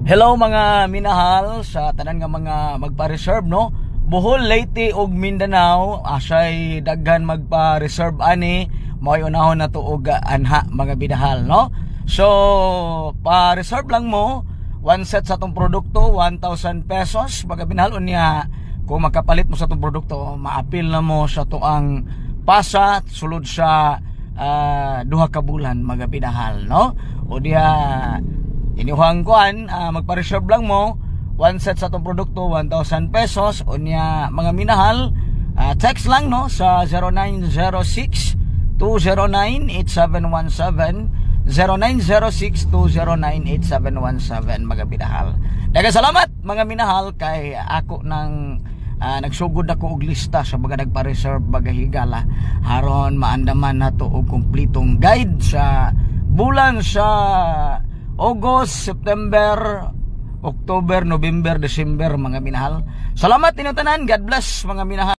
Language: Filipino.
Hello mga minahal sa tanan nga mga magpa-reserve no. Bohol, Leyte ug Mindanao asay daghan magpa-reserve ani moy unahon na to og anha mga binahal no. So pa-reserve lang mo one set sa tong produkto 1,000 pesos mga binahal unya. Kung makapalit mo sa tong produkto maapil na mo sa tuang pasa sulod sa duha ka bulan mga binahal no. O diha inuhang kuan, magpa-reserve lang mo one set sa itong produkto 1,000 pesos unya mga minahal. Text lang no sa 0906-209-8717 0906-209-8717 mga minahal. Daghang salamat mga minahal kay ako nang nagsugod ako og lista sa mga nagpa-reserve baga higala haron maandaman nato og kumpletong guide sa bulan sa August, September, October, November, December mga minahal. Salamat inyong tanan. God bless mga minahal.